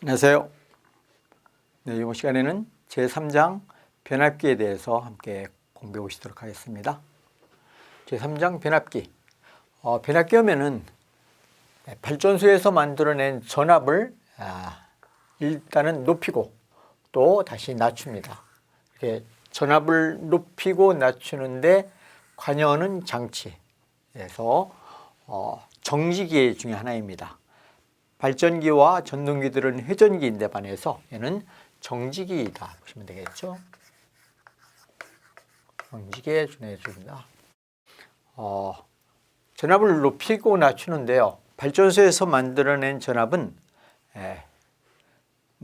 안녕하세요. 네, 이번 시간에는 제3장 변압기에 대해서 함께 공부해 보시도록 하겠습니다. 제3장 변압기. 변압기 하면은 발전소에서 만들어낸 전압을 일단은 높이고 또 다시 낮춥니다. 이렇게 전압을 높이고 낮추는데 관여하는 장치에서 정지기 중에 하나입니다. 발전기와 전동기들은 회전기인데 반해서 얘는 정지기이다 보시면 되겠죠. 정지기에 준해줍니다. 전압을 높이고 낮추는데요. 발전소에서 만들어낸 전압은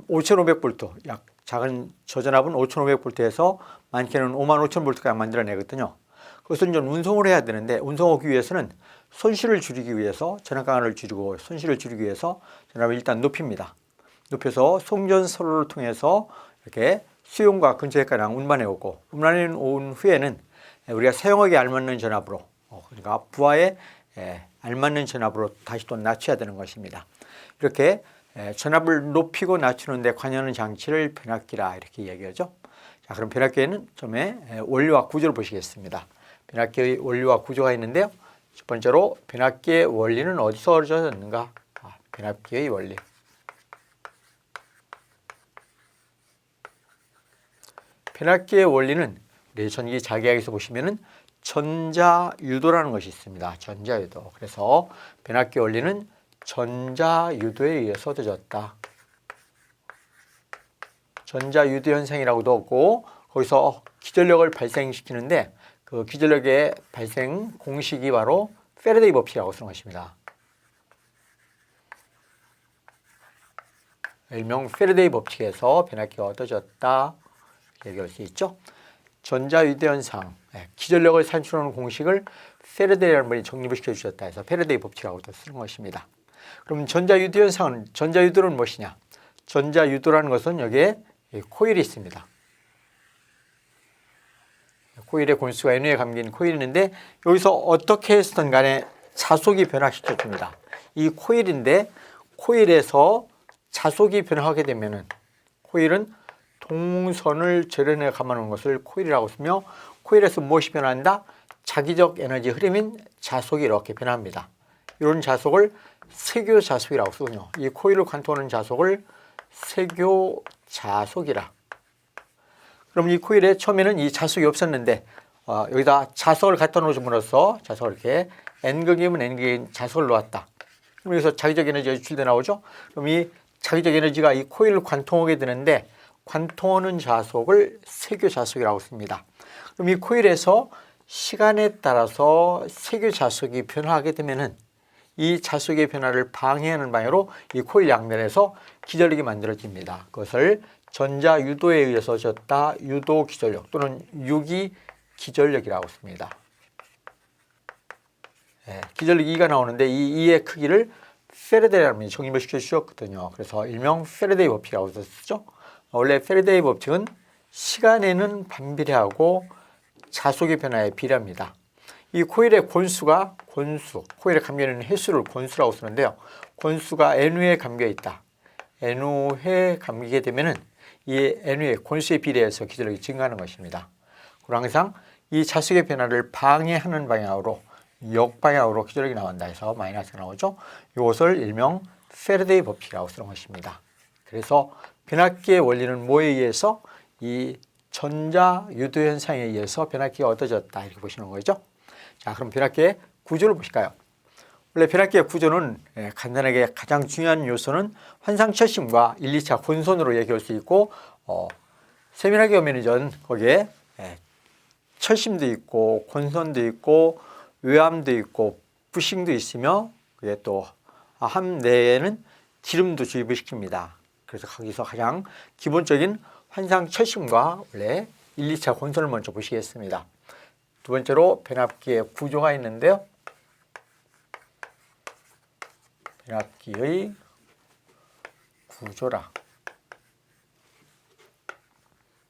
5500V, 약 작은 저전압은 5500V에서 많게는 55000V까지 만들어내거든요. 그것은 좀 운송을 해야 되는데 운송하기 위해서는 손실을 줄이기 위해서 전압 강화를 줄이고 손실을 줄이기 위해서 전압을 일단 높입니다. 높여서 송전선로를 통해서 이렇게 수용과 근처에까지 운반해 오고 운반해 온 후에는 우리가 사용하기에 알맞는 전압으로 그러니까 부하에 알맞는 전압으로 다시 또 낮춰야 되는 것입니다. 이렇게 전압을 높이고 낮추는 데 관여하는 장치를 변압기라 이렇게 얘기하죠. 자, 그럼 변압기에는 처음에 원리와 구조를 보시겠습니다. 변압기의 원리와 구조가 있는데요. 첫 번째로 변압기의 원리는 어디서 얻어졌는가? 변압기의 원리. 변압기의 원리는 우리 전기 자기학에서 보시면은 전자유도라는 것이 있습니다. 전자유도. 그래서 변압기 원리는 전자유도에 의해서 얻어졌다. 전자유도 현상이라고도 하고 거기서 기전력을 발생시키는데 그 기전력의 발생 공식이 바로 페라데이 법칙이라고 쓰는 것입니다. 일명 페라데이 법칙에서 변압기가 얻어졌다 얘기할 수 있죠. 전자유도 현상, 기전력을 산출하는 공식을 페라데이 할머니 정립을 시켜주셨다 해서 페라데이 법칙이라고도 쓰는 것입니다. 그럼 전자유도 현상은, 전자유도는 무엇이냐? 전자유도라는 것은 여기에 코일이 있습니다. 코일의 권수가 N에 감긴 코일이 있는데 여기서 어떻게 해서든 간에 자속이 변화시켜 줍니다. 이 코일인데 코일에서 자속이 변화하게 되면은 코일은 동선을 절연해 감아놓은 것을 코일이라고 쓰며 코일에서 무엇이 변화한다? 자기적 에너지 흐름인 자속이 이렇게 변합니다. 이런 자속을 세교 자속이라고 쓰거든요. 이 코일을 관통하는 자속을 세교 자속이라. 그럼 이 코일에 처음에는 이 자속이 없었는데 여기다 자석을 갖다 놓음으로써 자석을 이렇게 N극이면 N극인 자석을 놓았다. 그럼 여기서 자기적 에너지가 유출돼 나오죠. 그럼 이 자기적 에너지가 이 코일을 관통하게 되는데 관통하는 자속을 세교 자속이라고 씁니다. 그럼 이 코일에서 시간에 따라서 세교 자속이 변화하게 되면은 이 자속의 변화를 방해하는 방향으로 이 코일 양면에서 기전력이 만들어집니다. 그것을 전자유도에 의해서 졌다 유도 기전력 또는 유기 기전력이라고 씁니다. 기전력 2가 나오는데 이 2의 크기를 페라데이라는 정립을 시켜주셨거든요. 그래서 일명 페라데이 법칙이라고 쓰죠. 원래 페라데이 법칙은 시간에는 반비례하고 자속의 변화에 비례합니다. 이 코일의 권수가 코일에 감겨있는 횟수를 권수라고 쓰는데요. 권수가 N우에 감겨 있다. N우에 감기게 되면은 이 N우의 권수에 비례해서 기전력이 증가하는 것입니다. 그리고 항상 이 자속의 변화를 방해하는 방향으로 역방향으로 기전력이 나온다 해서 마이너스가 나오죠. 이것을 일명 페라데이 법칙이라고 쓰는 것입니다. 그래서 변압기의 원리는 뭐에 의해서 이 전자유도 현상에 의해서 변압기가 얻어졌다 이렇게 보시는 거죠. 자, 그럼 변압기의 구조를 보실까요? 원래 변압기의 구조는 간단하게 가장 중요한 요소는 환상철심과 1, 2차 혼선으로 얘기할 수 있고 세밀하게 보면 거기에 철심도 있고 혼선도 있고 외암도 있고 부싱도 있으며 그게 또 함 내에는 기름도 주입을 시킵니다. 그래서 거기서 가장 기본적인 환상철심과 원래 1, 2차 혼선을 먼저 보시겠습니다. 두 번째로 변압기의 구조가 있는데요. 변압기의 구조라.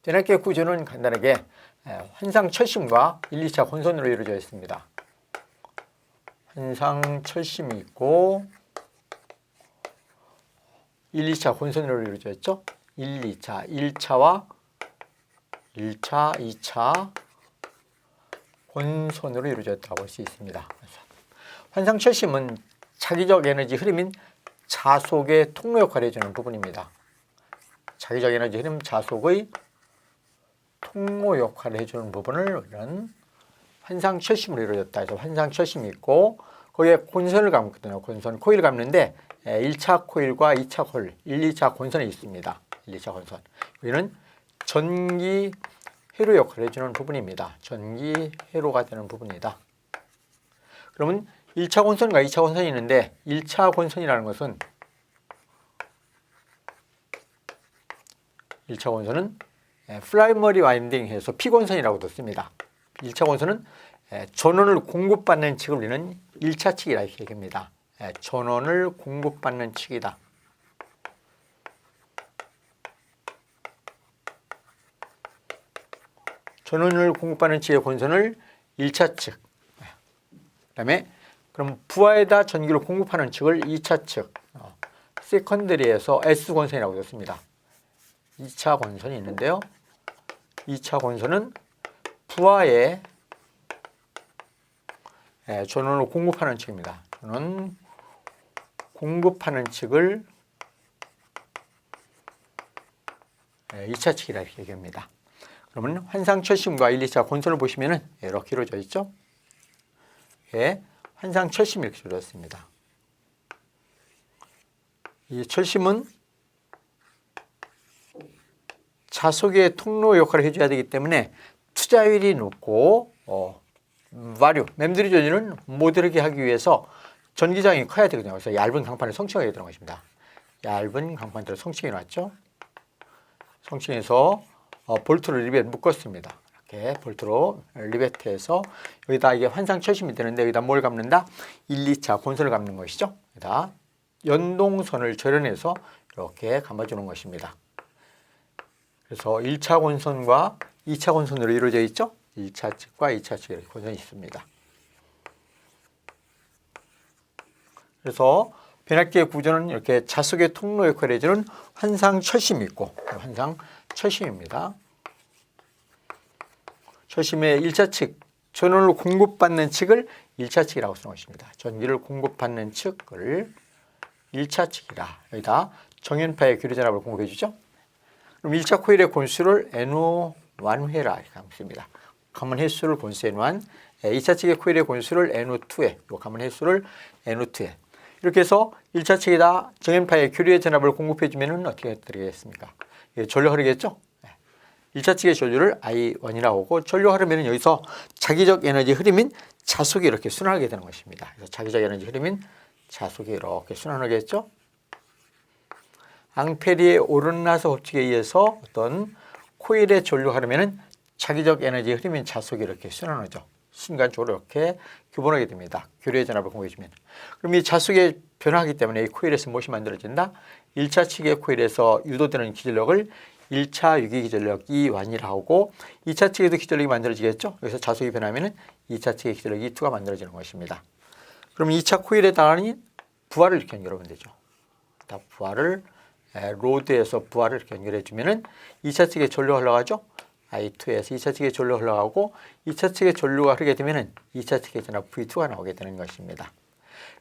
변압기의 구조는 간단하게 환상철심과 1, 2차 혼선으로 이루어져 있습니다. 환상철심이 있고 1, 2차 권선으로 이루어져 있죠. 1, 2차, 1차와 1차, 2차 권선으로 이루어졌다고 볼 수 있습니다. 환상철심은 차기적 에너지 흐름인 자속의 통로 역할을 해주는 부분입니다. 차기적 에너지 흐름 자속의 통로 역할을 해주는 부분을 우리는 환상철심으로 이루어졌다 해서 환상철심이 있고 거기에 권선을 감거든요. 권선, 코일을 감는데 1차 코일과 2차 코일, 1, 2차 권선이 있습니다. 1, 2차 권선. 여기는 전기 회로 역할을 해주는 부분입니다. 전기 회로가 되는 부분이다. 그러면 1차 권선과 2차 권선이 있는데 1차 권선이라는 것은 1차 권선은 프라이머리 와인딩해서 P권선이라고도 씁니다. 1차 권선은 전원을 공급받는 측을 우리는 1차 측이라 이렇게 얘기합니다. 전원을 공급받는 측이다. 전원을 공급받는 측의 권선을 1차 측. 그다음에 그럼 부하에다 전기를 공급하는 측을 2차 측. 세컨더리에서 S권선이라고 씁니다. 2차 권선이 있는데요. 2차 권선은 부하에 전원을 공급하는 측입니다. 전원 공급하는 측을 2차 측이라 이렇게 얘기합니다. 그러면 환상철심과 1, 2차 권선을 보시면은 이렇게 이루어져 있죠. 환상철심이 이렇게 이루어졌습니다. 이 철심은 자속의 통로 역할을 해줘야 되기 때문에 투자율이 높고 발유, 맴돌이 조지는 못 이르게 하기 위해서 전기장이 커야 되거든요. 그래서 얇은 강판을 성층하게 되는 것입니다. 얇은 강판들을 성층해 놨죠. 성층해서 볼트를 리벳 묶었습니다. 이렇게 볼트로 리벳해서 여기다 이게 환상철심이 되는데 여기다 뭘 감는다? 1, 2차 권선을 감는 것이죠. 여기다 연동선을 절연해서 이렇게 감아주는 것입니다. 그래서 1차 권선과 2차 권선으로 이루어져 있죠. 1차 측과 2차 측에 권선이 있습니다. 그래서 변압기의 구조는 이렇게 자속의 통로 역할을 해주는 환상철심이 있고 환상철심입니다. 철심의 1차 측, 전원을 공급받는 측을 1차 측이라고 쓰는 것입니다. 전기를 공급받는 측을 1차 측이다. 여기다 정연파의 교류전압을 공급해 주죠. 그럼 1차 코일의 권수를 N1회라 이렇게 씁니다. 감은 횟수를 권수 N1, 2차 측의 코일의 권수를 N2에, 이 감은 횟수를 N2에. 이렇게 해서 1차 측에다 정연파의 교류의 전압을 공급해 주면 어떻게 되겠습니까? 전류 흐르겠죠? 1차 측의 전류를 I1이라고 하고 전류 흐르면 여기서 자기적 에너지 흐름인 자속이 이렇게 순환하게 되는 것입니다. 그래서 자기적 에너지 흐름인 자속이 이렇게 순환하겠죠? 앙페리의 오른나서 법칙에 의해서 어떤 코일의 전류 흐르면 자기적 에너지 흐름인 자속이 이렇게 순환하죠. 순간적으로 이렇게 교본하게 됩니다. 교류의 전압을 공급해주면. 그럼 이 자속이 변화하기 때문에 이 코일에서 무엇이 만들어진다? 1차 측의 코일에서 유도되는 기전력을 1차 유기 기전력 E1이라고 하고 2차 측에도 기전력이 만들어지겠죠. 그래서 자속이 변하면 2차 측의 기전력 E2가 만들어지는 것입니다. 그럼 2차 코일에다가는 부하를 이렇게 연결하면 되죠. 부하를 로드에서 부하를 이렇게 연결해 주면은 2차 측에 전류가 흘러가죠. I2에서 2차 측에 전류가 흘러가고 2차 측에 전류가 흐르게 되면은 2차 측에 전압 V2가 나오게 되는 것입니다.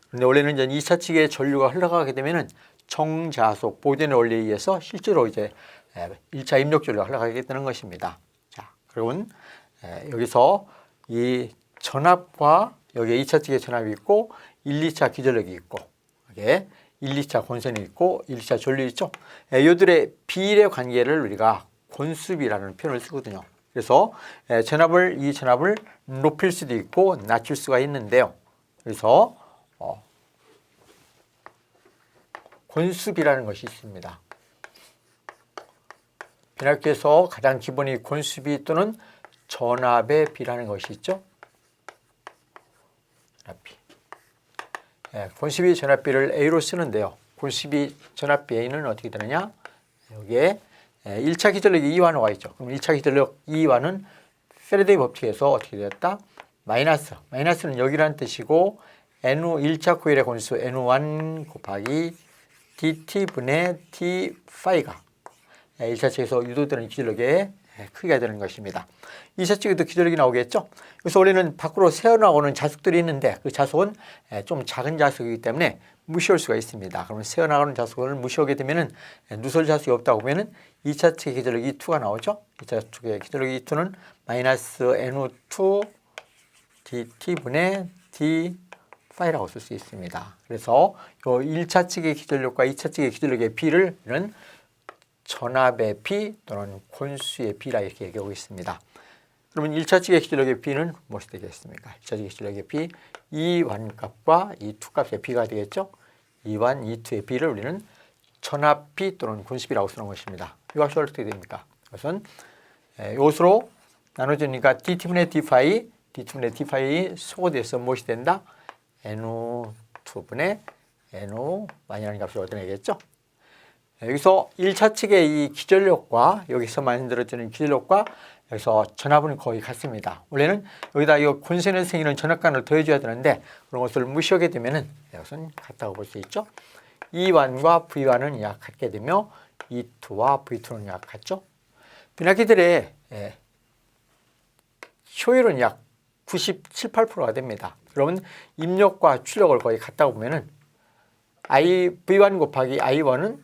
그런데 원래는 이제 2차 측에 전류가 흘러가게 되면은 정자속 보존의 원리에 의해서 실제로 이제 1차 입력 전류가 흘러가게 되는 것입니다. 자, 그러면 여기서 이 전압과 여기에 2차 측에 전압이 있고 1, 2차 기전력이 있고 이게 1, 2차 권선이 있고 1, 2차 전류 있죠. 이들의 비례 관계를 우리가 권수비라는 표현을 쓰거든요. 그래서 이 전압을 높일 수도 있고 낮출 수가 있는데요. 그래서 권수비라는 것이 있습니다. 변압기에서 가장 기본이 권수비 또는 전압의 비라는 것이 있죠. 전압비. 권수비 전압비를 A로 쓰는데요. 권수비 전압비 A는 어떻게 되느냐? 여기에 1차 기전력이 E1이 와 있죠. 그럼 1차 기전력 E1은 페라데이 법칙에서 어떻게 되었다? 마이너스. 마이너스는 여기라는 뜻이고 N1차 코일의 권수 N1 곱하기 dt분의 d 파이가 1차 측에서 유도되는 기절력의 크기가 되는 것입니다. 2차 측에도 기절력이 나오겠죠. 그래서 원래는 밖으로 새어나오는 자석들이 있는데 그 자석은 좀 작은 자석이기 때문에 무시할 수가 있습니다. 그러면 새어나가는 자석을 무시하게 되면은 누설 자석이 없다고 보면은 2차 측의 기절력이 2가 나오죠. 2차 측의 기절력이 2는 마이너스 NO2 dt분의 d 파이라고 쓸 수 있습니다. 그래서 요 1차 측의 기절력과 2차 측의 기절력의 비를 는 전압의 비 또는 곤수의 비라 이렇게 얘기하고 있습니다. 그러면 1차 측의 기절력의 비는 무엇이 되겠습니까? 1차 측의 기절력의 비, E1 값과 E2 값의 비가 되겠죠? E1, E2의 비를 우리는 전압비 또는 곤수비라고 쓰는 것입니다. 이 값이 어떻게 됩니까? 그것은 이것으로 나눠주니까 dt분의 d파이, dt분의 d파이 소거돼서 무엇이 된다? NO2분의 NO1이라는 값을 얻어내겠죠? 여기서 1차 측의 이 기절력과 여기서 만들어지는 기절력과 여기서 전압은 거의 같습니다. 원래는 여기다 이 곤선에 생기는 전압간을 더해줘야 되는데 그런 것을 무시하게 되면은 이것은 같다고 볼 수 있죠. E1과 V1은 약 같게 되며 E2와 V2는 약 같죠. 변압기들의 효율은 약 97, 8%가 됩니다. 그러면 입력과 출력을 거의 같다고 보면은 V1 곱하기 I1은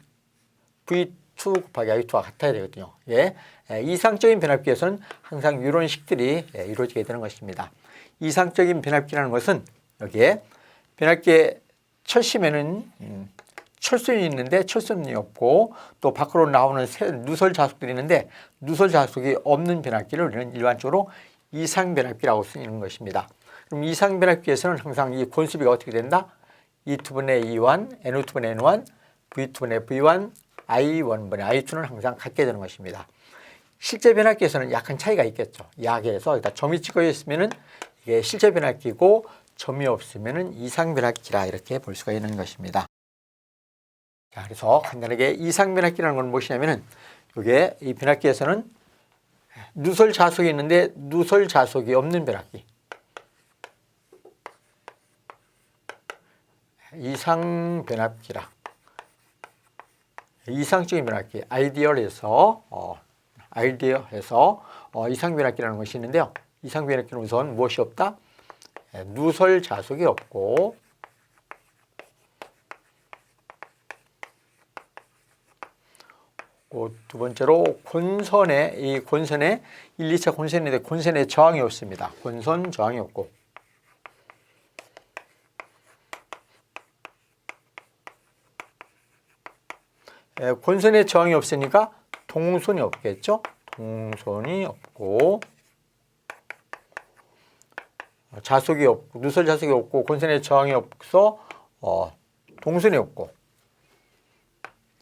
V2 곱하기 I2와 같아야 되거든요. 예. 이상적인 변압기에서는 항상 이런 식들이 이루어지게 되는 것입니다. 이상적인 변압기라는 것은 여기에 변압기의 철심에는 철선이 있는데 철선이 없고 또 밖으로 나오는 누설 자석들이 있는데 누설 자석이 없는 변압기를 우리는 일반적으로 이상 변압기라고 쓰는 것입니다. 그럼 이상 변압기에서는 항상 이 곤수비가 어떻게 된다? E2분의 E1, NO2분의 N1, V2분의 V1, I1분의 I2는 항상 같게 되는 것입니다. 실제 변압기에서는 약간 차이가 있겠죠. 약에서 일단 점이 찍어 있으면은 이게 실제 변압기고 점이 없으면은 이상 변압기라 이렇게 볼 수가 있는 것입니다. 자, 그래서 간단하게 이상 변압기라는 건 무엇이냐면은 이게 이 변압기에서는 누설 자석이 있는데 누설 자석이 없는 변압기. 이상 변압기라. 이상적인 변압기, 아이디얼에서 이상 변압기라는 것이 있는데요. 이상 변압기는 우선 무엇이 없다? 누설 자석이 없고 두 번째로 곤선에 1, 2차 곤선인데 곤선에 저항이 없습니다. 곤선 저항이 없고 곤선에 저항이 없으니까 동선이 없겠죠. 동선이 없고 자석이 없고 누설 자석이 없고 곤선에 저항이 없어 동선이 없고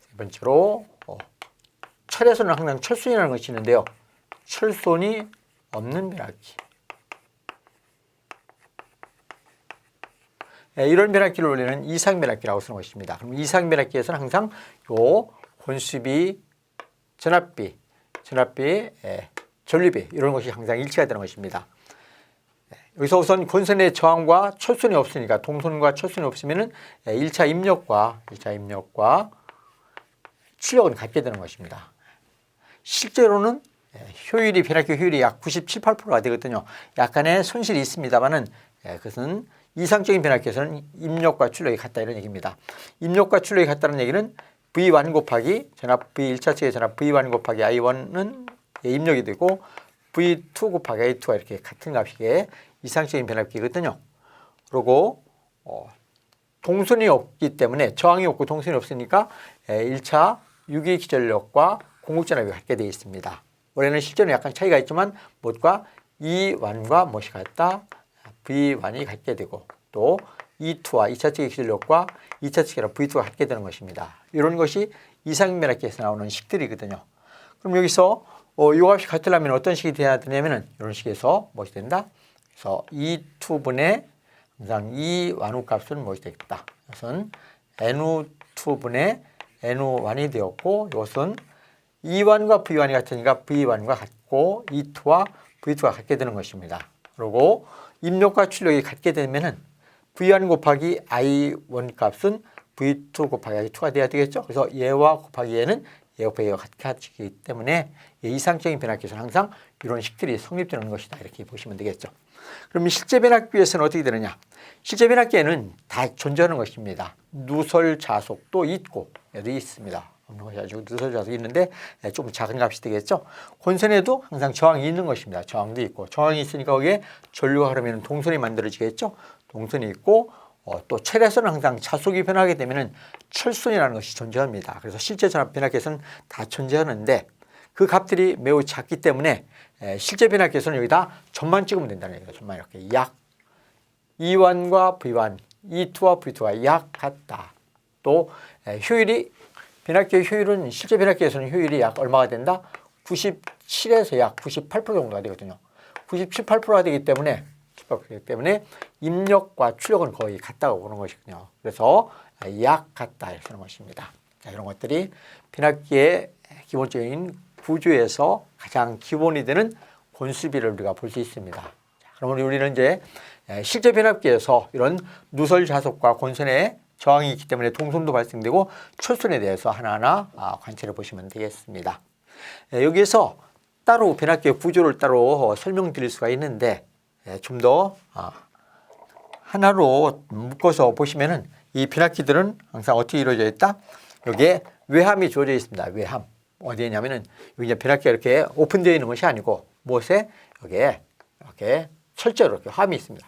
세 번째로 철에서는 항상 철선이라는 것이 있는데요. 철선이 없는 변압기. 이런 변압기를 우리는 이상 변압기라고 쓰는 것입니다. 그럼 이상 변압기에서는 항상 요 곤수비, 전압비, 전류비 이런 것이 항상 일치가 되는 것입니다. 여기서 우선 곤선의 저항과 철선이 없으니까 동선과 철선이 없으면은 1차 입력과 출력은 같게 되는 것입니다. 실제로는 효율이 변압기 효율이 약 97, 8%가 되거든요. 약간의 손실이 있습니다만은 그것은 이상적인 변압기에서는 입력과 출력이 같다 이런 얘기입니다. 입력과 출력이 같다는 얘기는 V1 곱하기 전압 V1차 측의 전압 V1 곱하기 I1은 입력이 되고 V2 곱하기 I2가 이렇게 같은 값이게 이상적인 변압기거든요. 그리고 동선이 없기 때문에 저항이 없고 동선이 없으니까 1차 유기 기전력과 공급전압이 같게 되어 있습니다. 원래는 실제는 약간 차이가 있지만 무엇과 E1과 무엇이 같다? V1이 같게 되고 또 E2와 2차 측의 기전력과 2차 측이랑 V2가 같게 되는 것입니다. 이런 것이 이상 변압기에서 나오는 식들이거든요. 그럼 여기서 이 값이 같으려면 어떤 식이 돼야 되냐면은 이런 식에서 무엇이 된다? 그래서 E2분의 항상 E1후 값은 무엇이 되겠다? 이것은 NO2분의 NO1이 되었고 이것은 E1과 V1이 같으니까 V1과 같고 E2와 V2가 같게 되는 것입니다. 그리고 입력과 출력이 같게 되면은 V1 곱하기 I1 값은 V2 곱하기 2가 돼야 되겠죠. 그래서 얘와 곱하기 얘는 얘 곱하기 얘가 같기 때문에 이상적인 변압기에서는 항상 이런 식들이 성립되는 것이다. 이렇게 보시면 되겠죠. 그럼 실제 변압기에서는 어떻게 되느냐? 실제 변압기에는 다 존재하는 것입니다. 누설 자속도 있고 여기 있습니다. 없는 것이 아니고 누설 자속이 있는데 좀 작은 값이 되겠죠. 권선에도 항상 저항이 있는 것입니다. 저항도 있고 저항이 있으니까 거기에 전류가 흐르면 동선이 만들어지겠죠. 동선이 있고 또 철에서는 항상 자속이 변하게 되면 철선이라는 것이 존재합니다. 그래서 실제 전압 변압기에서는 다 존재하는데 그 값들이 매우 작기 때문에 실제 변압기에서는 여기다 점만 찍으면 된다는 얘기죠. 점만 이렇게 약 E1과 V1, E2와 V2가 약 같다. 또 효율이 변압기의 효율은 실제 변압기에서는 효율이 약 얼마가 된다? 97에서 약 98% 정도가 되거든요. 98%가 되기 때문에 입력과 출력은 거의 같다고 보는 것이거든요. 그래서 약 같다 이렇게 하는 것입니다. 자, 이런 것들이 변압기의 기본적인 구조에서 가장 기본이 되는 권수비를 우리가 볼 수 있습니다. 자, 그러면 우리는 이제 실제 변압기에서 이런 누설 자속과 권선의 저항이 있기 때문에 동선도 발생되고 철선에 대해서 하나하나 관찰해 보시면 되겠습니다. 여기에서 따로 변압기의 구조를 따로 설명드릴 수가 있는데 좀 더 하나로 묶어서 보시면은 이 변압기들은 항상 어떻게 이루어져 있다? 여기에 외함이 주어져 있습니다. 외함. 어디에 있냐면은 여기 이제 변압기가 이렇게 오픈되어 있는 것이 아니고 무엇에 여기에 이렇게 철제로 이렇게 함이 있습니다.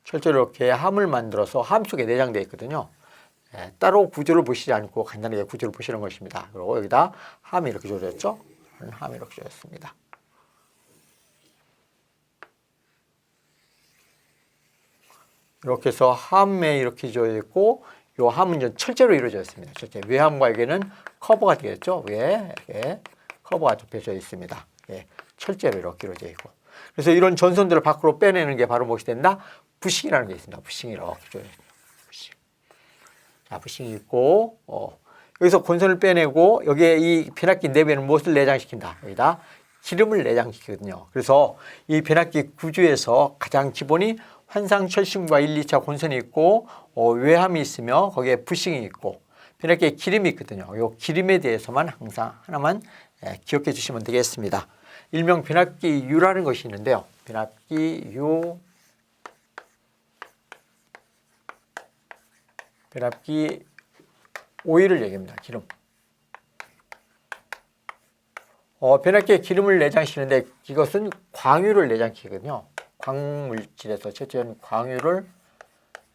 철제로 이렇게 함을 만들어서 함 속에 내장되어 있거든요. 따로 구조를 보시지 않고 간단하게 구조를 보시는 것입니다. 그리고 여기다 함이 이렇게 주어졌죠? 함이 이렇게 주어졌습니다. 이렇게 해서 함에 이렇게 주어져 있고 이 함은 이제 철제로 이루어져 있습니다. 철제. 외함과 여기는 커버가 되겠죠. 위에 이렇게 커버가 좁혀져 있습니다. 철제로 이렇게 이루어져 있고. 그래서 이런 전선들을 밖으로 빼내는 게 바로 무엇이 된다? 부싱이라는 게 있습니다. 부싱이 이렇게 주어져 있습니다. 부싱. 자, 부싱이 있고 여기서 권선을 빼내고 여기에 이 변압기 내부에는 무엇을 내장시킨다? 여기다 기름을 내장시키거든요. 그래서 이 변압기 구조에서 가장 기본이 환상철심과 1, 2차 권선이 있고 외함이 있으며 거기에 부싱이 있고 변압기에 기름이 있거든요. 이 기름에 대해서만 항상 하나만 기억해 주시면 되겠습니다. 일명 변압기 유라는 것이 있는데요. 변압기 유, 변압기 오일을 얘기합니다. 기름. 변압기에 기름을 내장시키는데 이것은 광유를 내장시키거든요. 광물질에서 채취한 광유를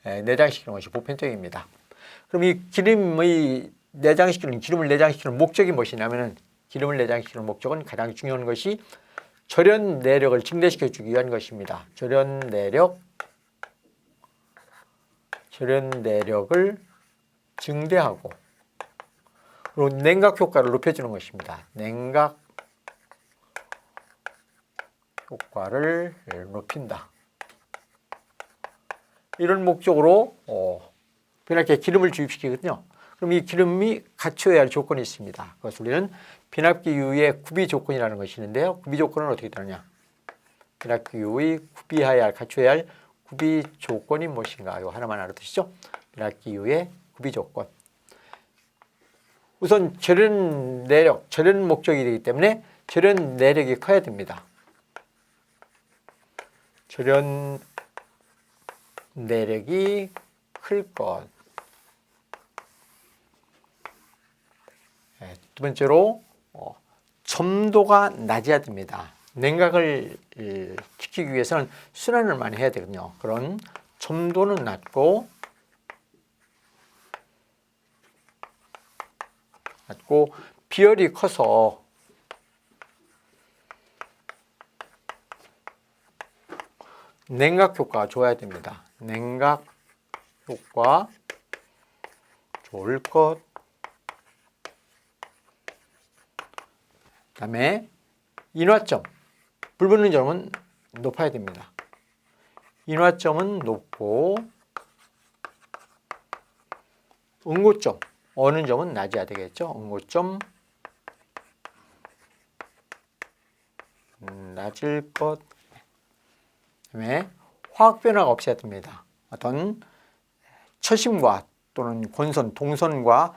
내장시키는 것이 보편적입니다. 그럼 이 기름의 기름을 내장시키는 목적이 무엇이냐면은 기름을 내장시키는 목적은 가장 중요한 것이 절연 내력을 증대시켜 주기 위한 것입니다. 절연 내력을 증대하고 그리고 냉각 효과를 높여주는 것입니다. 냉각 효과를 높인다. 이런 목적으로 변압기에 기름을 주입시키거든요. 그럼 이 기름이 갖춰야 할 조건이 있습니다. 그것을 우리는 변압기 유의 구비 조건이라는 것이 있는데요. 구비 조건은 어떻게 되느냐? 변압기 유의 갖춰야 할 구비 조건이 무엇인가? 이거 하나만 알아두시죠. 변압기 유의 구비 조건. 우선 절연 목적이 되기 때문에 절연 내력이 커야 됩니다. 절연 내력이 클 것. 두 번째로 점도가 낮아야 됩니다. 냉각을 지키기 위해서는 순환을 많이 해야 되거든요. 그런 점도는 낮고 비열이 커서 냉각 효과가 좋아야 됩니다. 냉각 효과 좋을 것. 그다음에 인화점, 불 붙는 점은 높아야 됩니다. 인화점은 높고 응고점, 어는 점은 낮아야 되겠죠. 응고점 낮을 것. 그다음에 화학 변화가 없어야 됩니다. 어떤 처심과 또는 권선, 동선과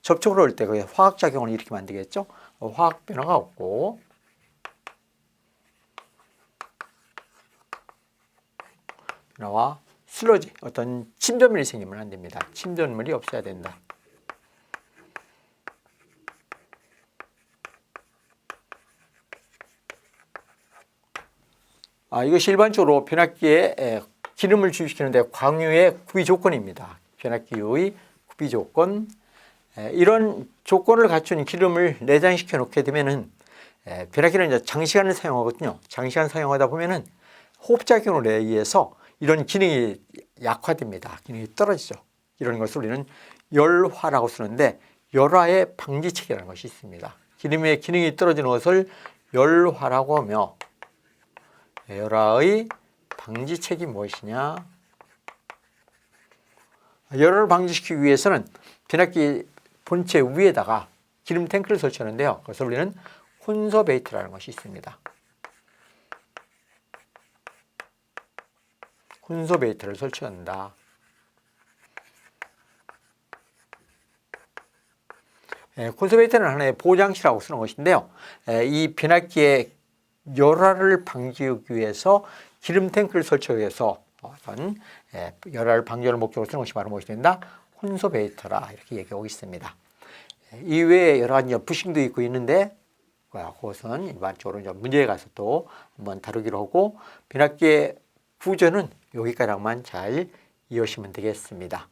접촉을 할 때 그 화학작용을 일으키면 안 되겠죠. 화학 변화가 없고 변화와 슬러지, 어떤 침전물이 생기면 안 됩니다. 침전물이 없어야 된다. 이것이 일반적으로 변압기에 기름을 주입시키는데 광유의 구비 조건입니다. 변압기의 구비 조건. 이런 조건을 갖춘 기름을 내장시켜 놓게 되면은 변압기는 이제 장시간을 사용하거든요. 장시간 사용하다 보면은 호흡작용에 의해서 이런 기능이 약화됩니다. 기능이 떨어지죠. 이런 것을 우리는 열화라고 쓰는데 열화의 방지책이라는 것이 있습니다. 기름의 기능이 떨어지는 것을 열화라고 하며 열화의 방지책이 무엇이냐? 열화를 방지시키기 위해서는 변압기 본체 위에다가 기름 탱크를 설치하는데요. 그래서 우리는 혼서 베이트라는 것이 있습니다. 혼서 베이트를 설치한다. 혼서 베이트는 하나의 보호장치라고 쓰는 것인데요. 이 변압기의 열화를 방지하기 위해서 기름 탱크를 설치하기 위해서 어떤 열화를 방지하는 목적으로 쓰는 것이 바로 무엇이 된다? 혼서 베이터라 이렇게 얘기하고 있습니다. 이외에 여러 가지 부식도 있고 있는데 그것은 일반적으로 이제 문제에 가서 또 한번 다루기로 하고 변압기의 구조는 여기까지만 잘 이해하시면 되겠습니다.